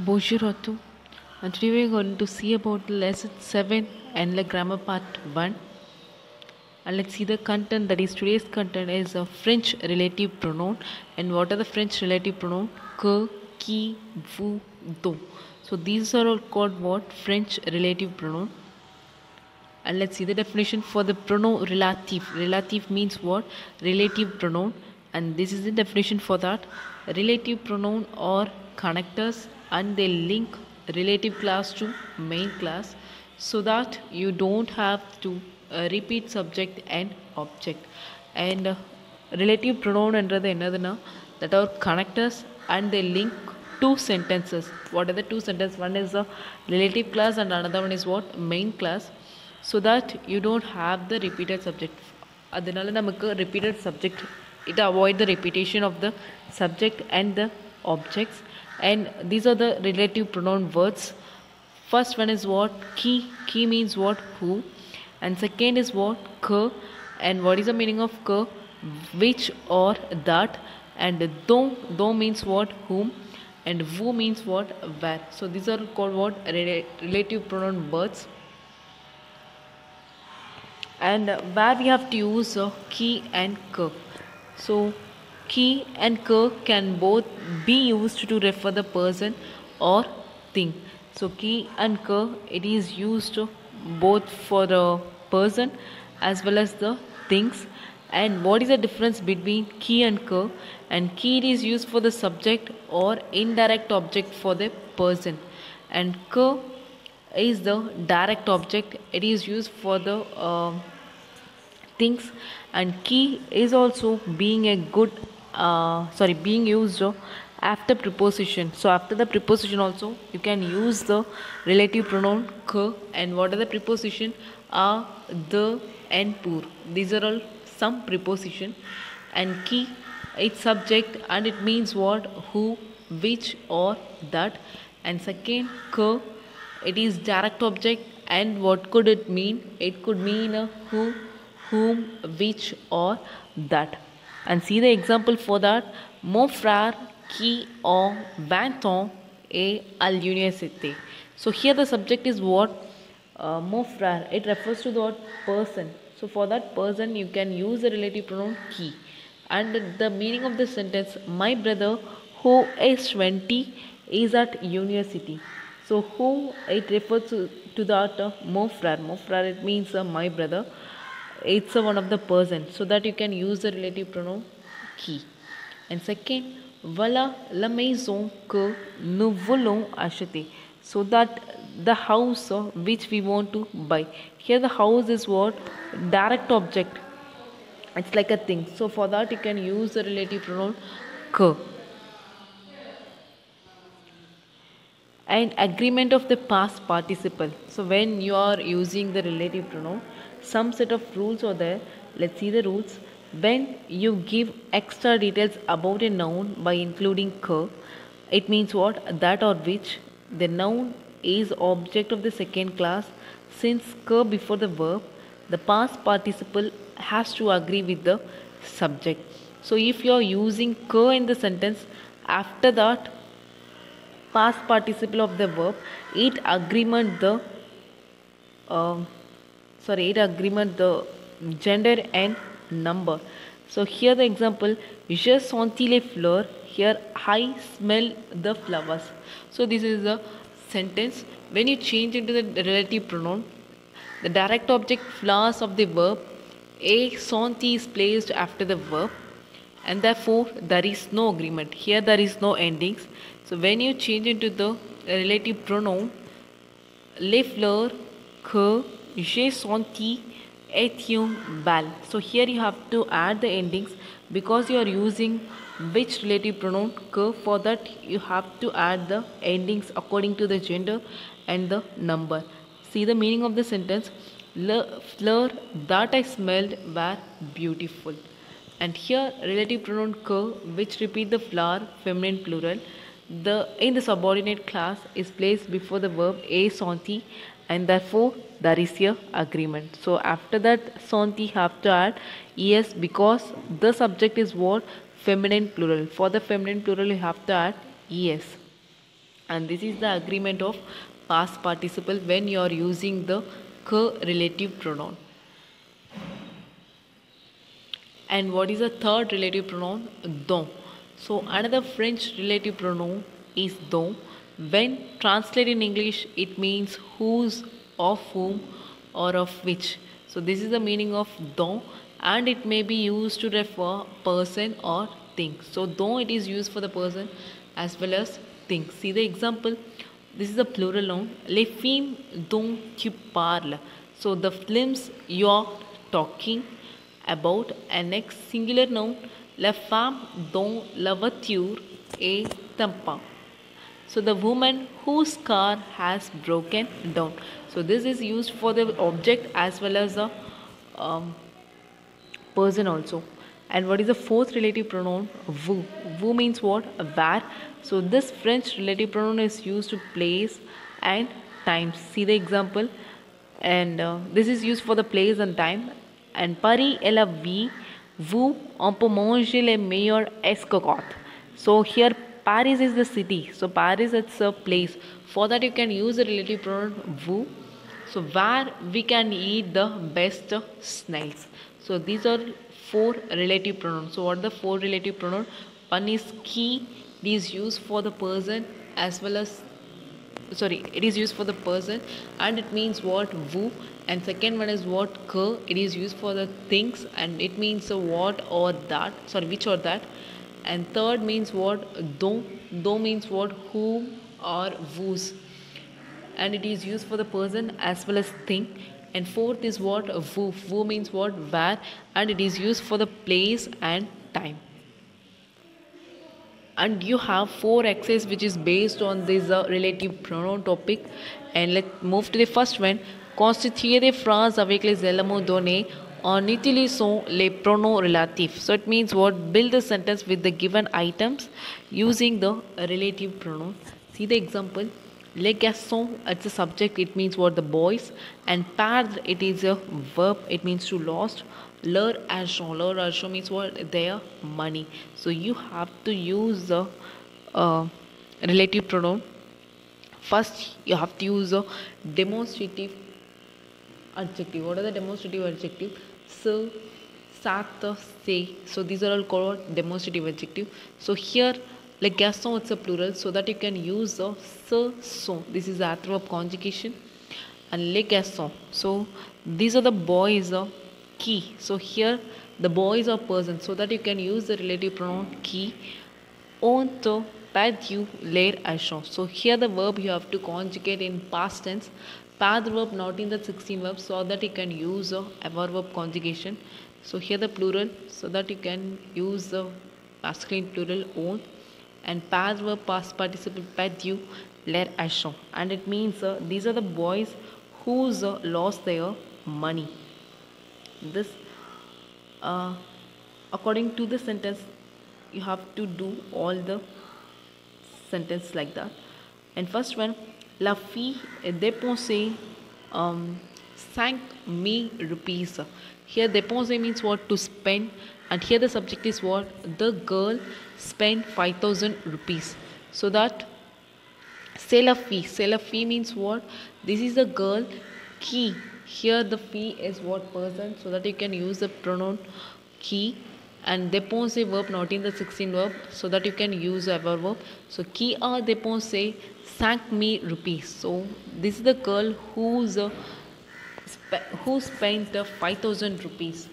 Bonjour à tous. And today we're going to see about lesson 7 and the grammar part 1. And let's see the content. That is, today's content is a French relative pronoun. And what are the French relative pronoun? Que, qui, vous, do. So these are all called what? French relative pronoun. And let's see the definition for the pronoun relative. Relative means what? Relative pronoun. And this is the definition for that. Relative pronoun or connectors, and they link relative class to main class so that you don't have to repeat subject and object. And relative pronoun என்றது என்னதுன்னா that are connectors and they link two sentences. What are the two sentences? One is the relative class and another one is what? Main class. So that you don't have the repeated subject. அதனால நமக்கு repeated subject, it avoid the repetition of the subject and the objects. And these are the relative pronoun words. First one is what? Qui. Qui means what? Who. And second is what? Que. And what is the meaning of que? Which or that. And dont. Dont means what? Whom. And vous means what? Where. So these are called what? Relative pronoun words. And where we have to use qui and que. So qui and que can both be used to refer the person or thing. So qui and que, it is used both for the person as well as the things. And what is the difference between qui and que? And qui, it is used for the subject or indirect object for the person, and que is the direct object, it is used for the things. And key is also being a good being used after preposition. So after the preposition also you can use the relative pronoun que. And what are the preposition? A, the, and pour. These are all some preposition. And key, it's subject and it means what? Who, which, or that. And second, que, it is direct object. And what could it mean? It could mean who, whom, which, or that. And see the example for that. Mon frère qui a 20 ans est à l'université. So here the subject is what? Mon frère. It refers to the what? Person. So for that person you can use the relative pronoun qui. And the meaning of the sentence, my brother who is 20 is at university. So who, it refers to that mon frère. Mon frère, it means my brother. It's one of the person, so that you can use the relative pronoun qui. And second, voilà la maison que nous voulons acheter. So that the house which we want to buy. Here the house is what? Direct object. It's like a thing. So for that you can use the relative pronoun que. And agreement of the past participle. So when you are using the relative pronoun, some set of rules are there. Let's see the rules. When you give extra details about a noun by including que, it means what? That or which. The noun is object of the second class. Since que before the verb, the past participle has to agree with the subject. So if you are using que in the sentence, after that past participle of the verb, it agreement the gender and number. So here the example, je sentis les fleurs. Here I smell the flowers. So this is the sentence. When you change into the relative pronoun, the direct object flowers of the verb, a senti is placed after the verb, and therefore there is no agreement. Here there is no endings. So when you change into the relative pronoun, les fleurs que j'ai senti étaient belles. So here you have to add the endings because you are using which relative pronoun que. For that you have to add the endings according to the gender and the number. See the meaning of the sentence. Le fleur that I smelled were beautiful. And here relative pronoun que, which repeat the flower, feminine plural, in the subordinate class is placed before the verb a senti, and therefore there is a agreement. So after that senti have to add es because the subject is what? Feminine plural. For the feminine plural you have to add es. and this is the agreement of past participle when you are using the que relative pronoun. And what is the third relative pronoun? Dont. So another French relative pronoun is dont. When translated in English, it means whose, of whom, or of which. So this is the meaning of dont, and it may be used to refer person or thing. So dont it is used for the person as well as thing. See the example. This is a plural noun. Les films dont tu parles. So the films you are talking about. And next singular noun, la femme dont la voiture est en panne. So the woman whose car has broken down. So this is used for the object as well as the um, person also. And what is the fourth relative pronoun? Vous. Vous means what? Where. So this French relative pronoun is used to place and time. See the example. And this is used for the place and time. And Paris est la vie. Vous, on peut manger les meilleurs escargots. So here Paris is the city. So Paris it's a place. For that you can use the relative pronoun vous. So where we can eat the best snails. So these are four relative pronouns. So what are the four relative pronouns? One is qui. It is used for the person as well as it is used for the person and it means what? Vous. And second one is what? Que. It is used for the things and it means what or that, which or that. And third means what? Dont. Dont means what? Whom or whose, and it is used for the person as well as thing. And fourth is what? Vous. Vous means what? Where, and it is used for the place and time. And you have four exercises which is based on this relative pronoun topic. And let's move to the first one. Constituer des phrases avec les éléments donnés en utilisant les pronoms relatifs. So it means what? Build the sentence with the given items using the relative pronoun. See the example. Les garçons, it's a subject, it means what? The boys. And perdre, it is a verb, it means to lost. Leur argent means what? Their money. So you have to use the relative pronoun. First, you have to use a demonstrative adjective. What are the demonstrative adjective? So, sat, say. So these are all called demonstrative adjective. So here, les garçons, it's a plural, so that you can use the ce sont. This is the adverb conjugation. And les garçons. So these are the boys. Qui. So here the boys are person, so that you can use the relative pronoun qui. On te perdu leur argent. So here the verb you have to conjugate in past tense. Past verb not in the 16 verbs, so that you can use a verb conjugation. So here the plural, so that you can use the masculine plural on. And past verb past participle perdu leur argent. And it means these are the boys who's lost their money. This according to the sentence you have to do all the sentence like that. And first one, la fille dépensé 5,000 rupees. Here dépenser means what? To spend, and here the subject is what? The girl spent 5,000 rupees. So that c'est la fille. C'est la fille means what? This is the girl qui. Here the fee is what? Person, so that you can use the pronoun qui. And dépenser verb not in the 16 verb, so that you can use a verb. So qui a dépensé 5,000 rupees. So this is the girl who spent 5,000 rupees.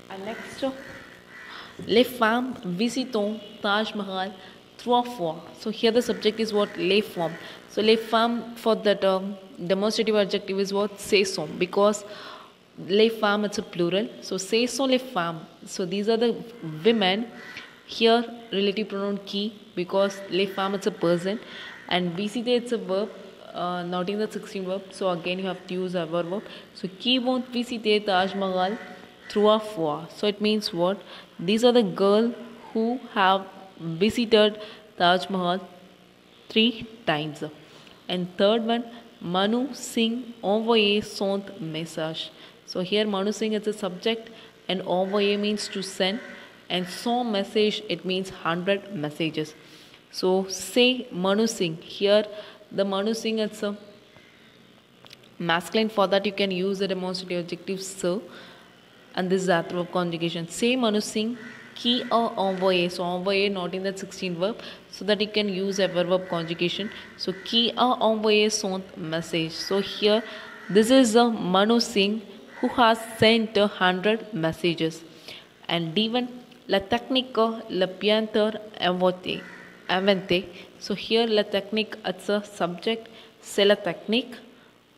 And next, les femmes visitent Taj Mahal 3 fois. So here the subject is what? Les femmes. So les femmes, for that demonstrative adjective is what? C'est sont, because les femmes it's a plural. So c'est sont les femmes. So these are the women. Here relative pronoun qui, because les femmes it's a person, and visiter it's a verb, not in the 16 verb. So again you have to use a verb. So qui vont visiter Taj Mahal 3 fois. So it means what? These are the girls who have visited Taj Mahal 3 times. And third one, Manu Singh envoyé son message. So here Manu Singh is a subject and envoyer means to send. and 100 message, it means 100 messages. So say Manu Singh. Here the Manu Singh, it's a masculine. For that you can use the demonstrative adjective sir, and this is the verb conjugation. Say Manu Singh qui a envoyé. So envoyé not in that 16th verb, so that you can use a verb conjugation. So qui a envoyé son message. So here this is a Manu Singh who has sent 100 messages. And even la technique le pianteur inventé. So here la technique, it's a subject, c'est la technique.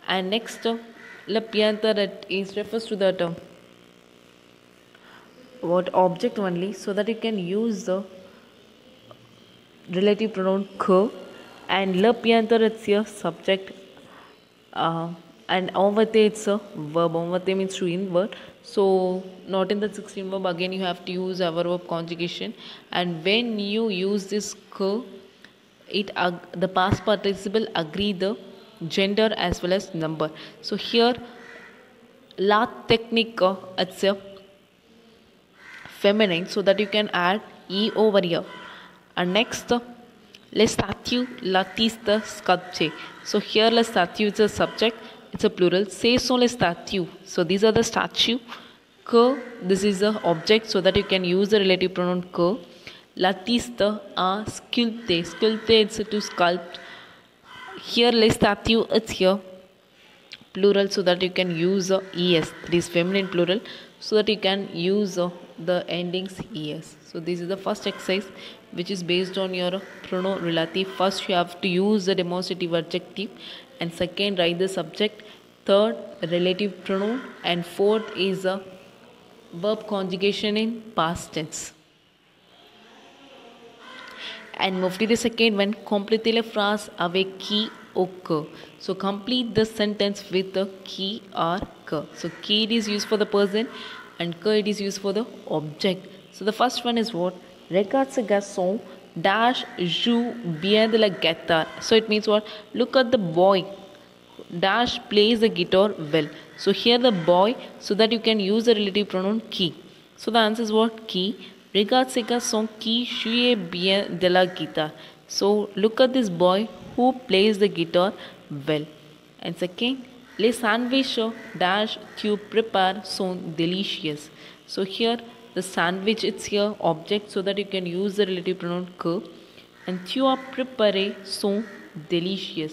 And next le pianteur, it is refers to the term what object only, so that you can use the relative pronoun que, and le pianteur, it's your subject, and envate, it's a verb. Envate means to invert. So not in the 16th verb, again you have to use a verb conjugation. And when you use this que, the past participle agree the gender as well as number. So here la technique, it's a feminine, so that you can add e over here. And next le statue l'artiste sculpté. So here le statue is a subject, it's a plural. Say sont les statues. So these are the statue. Que, this is the object, so that you can use the relative pronoun que. L'artiste a sculpté. Sculpté, it's to sculpt. Here les statues, it's here plural, so that you can use es. This feminine plural, so that you can use the endings es. So this is the first exercise, which is based on your pronoun relative. First you have to use the demonstrative adjective, and second write the subject, third relative pronoun, and fourth is a verb conjugation in past tense. And move to the second one, complétez la phrase avec qui ou que. So complete the sentence with the qui or que. So qui, it is used for the person, and que, it is used for the object. So the first one is what? Regarde ce garçon dash joue bien de la guitare. So it means what? Look at the boy dash plays the guitar well. So here the boy, so that you can use the relative pronoun qui. So the answer is what? Qui. Regarde ce garçon qui joue bien de la guitare. So look at this boy who plays the guitar well. And second, les sandwiches dash tu prépares sont délicieux. So here the sandwich, it's here object, so that you can use the relative pronoun que. And tu as préparé sont délicieux.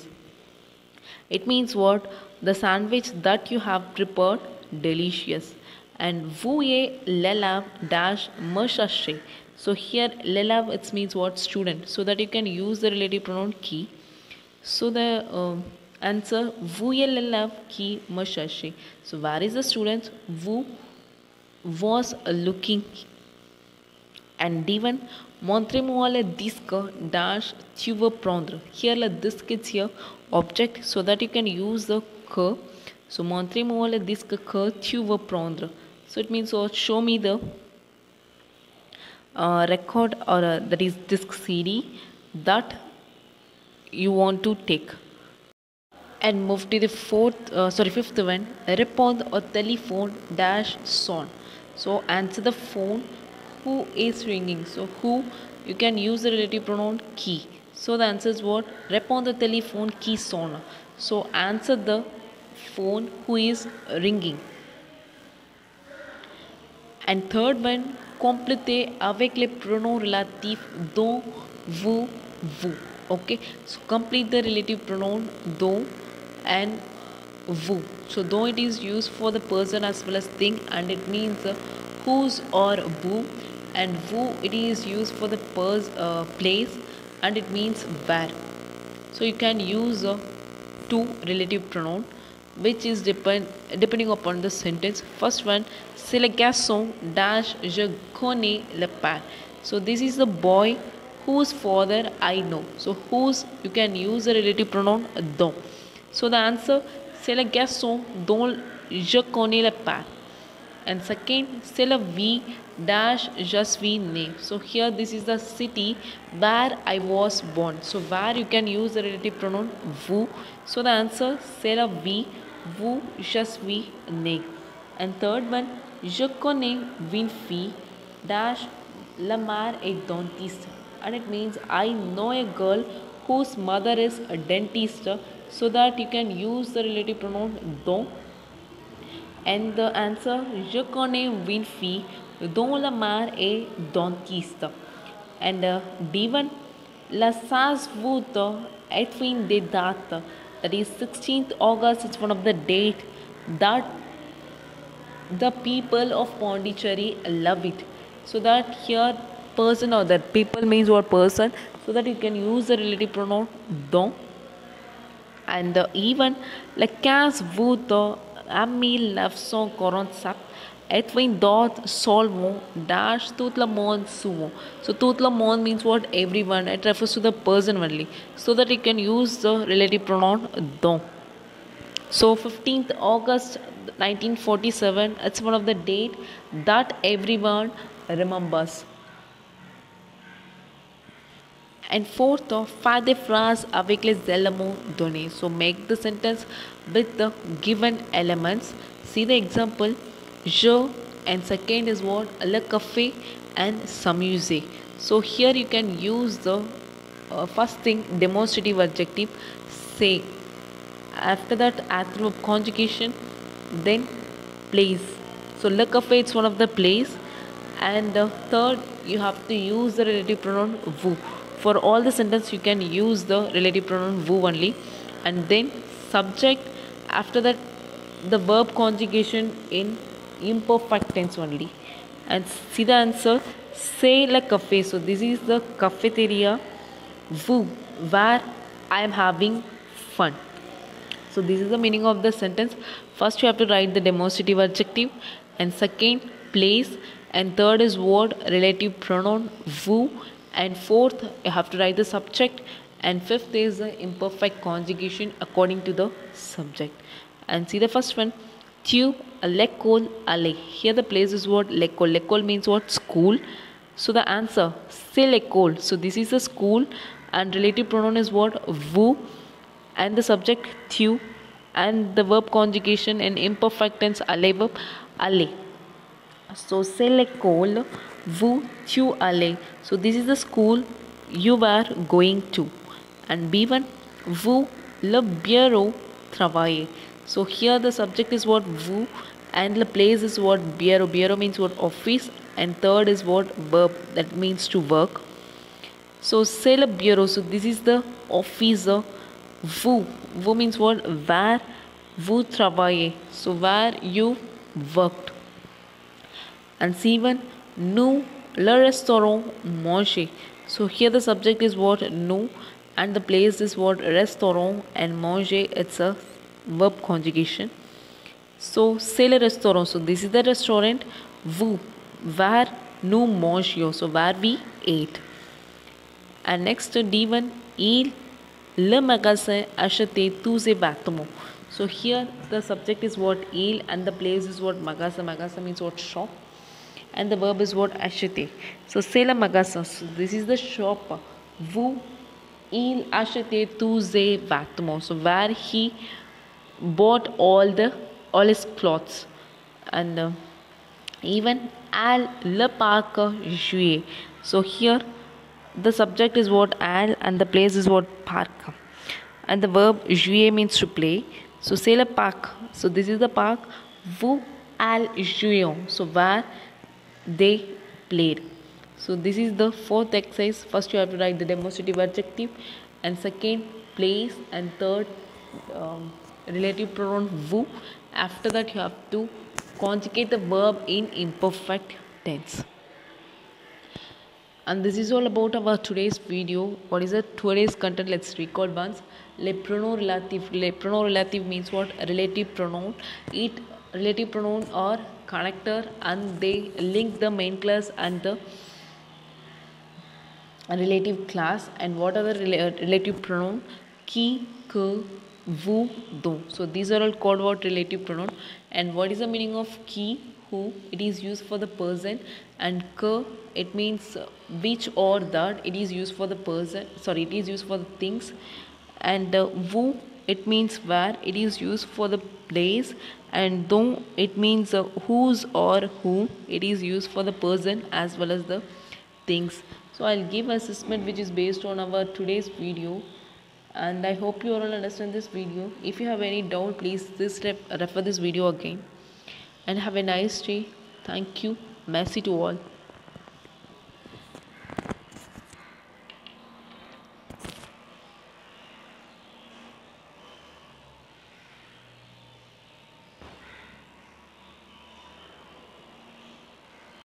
It means what? The sandwich that you have prepared delicious. And vous et l'élève dash me chercher. So here l'élève, it means what? Student. So that you can use the relative pronoun qui. So the answer, vous et l'élève qui me chercher. So where is the student? Vous was looking. And even montrez-moi le disque dash tu veux prendre. Here le disque is here object, so that you can use the que. So montrez-moi le disque que tu veux prendre. So it means what? Show me the record, or that is disc CD that you want to take. And move to the fifth one. Répondre au téléphone dash son. So answer the phone who is ringing. So who, you can use the relative pronoun qui. So the answer is what? Répondre au téléphone qui sonne. So answer the phone who is ringing. And third one, complétez avec les pronoms relatifs dont, vous, vous. Okay, so complete the relative pronoun dont and vous. So dont, it is used for the person as well as thing, and it means whose or who. And vous, it is used for the place, and it means where. So you can use two relative pronoun, which is depending upon the sentence. First one, c'est le garçon dash je connais le père. So this is the boy whose father I know. So whose, you can use the relative pronoun dont. So the answer, c'est le garçon dont je connais le père. And second, c'est la ville dash je suis né. So here this is the city where I was born. So where, you can use the relative pronoun vous. So the answer, c'est la ville vous je suis né. And third one, je connais une fille dash la mère est dentiste, and it means I know a girl whose mother is a dentist, so that you can use the relative pronoun dont. And the answer, je connais une fille dont la mère est dentiste. And D1, la sas voûte est une des dates, that is 16th August, it's one of the date that the people of Pondicherry love it. So that here person or that people means what person, so that you can use the relative pronoun dont. And even le 15 août 1947 Edwin dot solvons dash tout le monde souvent. So tout le monde means what? Everyone. It refers to the person only. So that you can use the relative pronoun dont. So 15th August 1947, it's one of the date that everyone remembers. And fourth, faire des phrases avec les éléments donnés. So make the sentence with the given elements. See the example. Je, and second is what? Le café and s'amuser. So here you can use the first thing, demonstrative adjective, say. After that, adverb conjugation, then place. So le café, it's one of the place. And third, you have to use the relative pronoun vous. For all the sentence, you can use the relative pronoun vous only. And then subject, after that, the verb conjugation in imperfect tense only. And see the answer, c'est le café. So this is the cafeteria, vous, where I am having fun. So this is the meaning of the sentence. First you have to write the demonstrative adjective, and second place, and third is word relative pronoun vous, and fourth you have to write the subject, and fifth is the imperfect conjugation according to the subject. And see the first one, tu l'école aller. Here the place is what? L'école. L'école means what? School. So the answer, c'est l'école. So this is the school, and relative pronoun is what? Vous, and the subject tu, and the verb conjugation in imperfect tense aller verb aller. So c'est l'école, vous tu allez. So this is the school you are going to. And B1, vous le bureau travailler. So here the subject is what? Vous, and the place is what? Bureau. Bureau means what? Office, and third is what? Verb, that means to work. So c'est le bureau. So this is the office. Vous. Vous means what? Where vous travaillez. So where you worked. And C1, nous le restaurant manger. So here the subject is what? Nous, and the place is what? Restaurant, and manger, it's a verb conjugation. So c'est le restaurant. So this is the restaurant. Vous, where nous mangions. So where we ate. And next D1, il le magasin achetait tous ses vêtements. So here the subject is what? Il, and the place is what? Magasin. Magasin means what? Shop, and the verb is what? Acheter. So c'est le magasin. So this is the shop. Vous, il achetait tous ses vêtements. So where he bought all his clothes. And even al le parc jouer. So here the subject is what? Al, and the place is what? Park, and the verb jouer means to play. So c'est le parc. So this is the park. Vous al jouions. So where they played. So this is the fourth exercise. First you have to write the demonstrative adjective, and second place, and third relative pronoun vous. After that you have to conjugate the verb in imperfect tense. And this is all about our today's video. What is the today's content? Let's recall once. Les pronoms relatifs. Les pronoms relatifs means what? Relative pronoun. It relative pronoun or connector, and they link the main class and the relative class. And what are the relative pronoun? Qui, que, vous, dont. So these are all called what? Relative pronoun. And what is the meaning of qui? Who? It is used for the person. And que, it means which or that. It is used for the person. Sorry, it is used for the things. And vous, it means where. It is used for the place. And dont, it means whose or whom. It is used for the person as well as the things. So I'll give assessment which is based on our today's video, and I hope you all understand this video. If you have any doubt, please this refer this video again, and have a nice day. Thank you. Mercy to all.